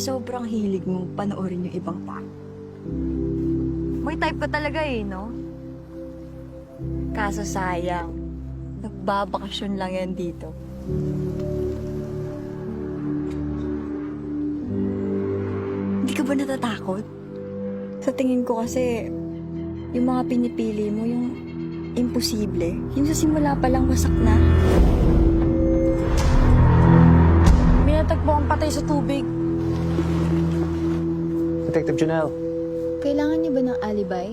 sobrang hilig mong panoorin yung ibang tao. May type ka talaga eh, no? Kaso sayang, nagbabakasyon lang yan dito. Hindi ka ba natatakot? Sa tingin ko kasi, yung mga pinipili mo, yung imposible, yung sa simula pa lang wasak na. May natagpo ang patay sa tubig. Detective Janelle. Kailangan niyo ba ng alibay?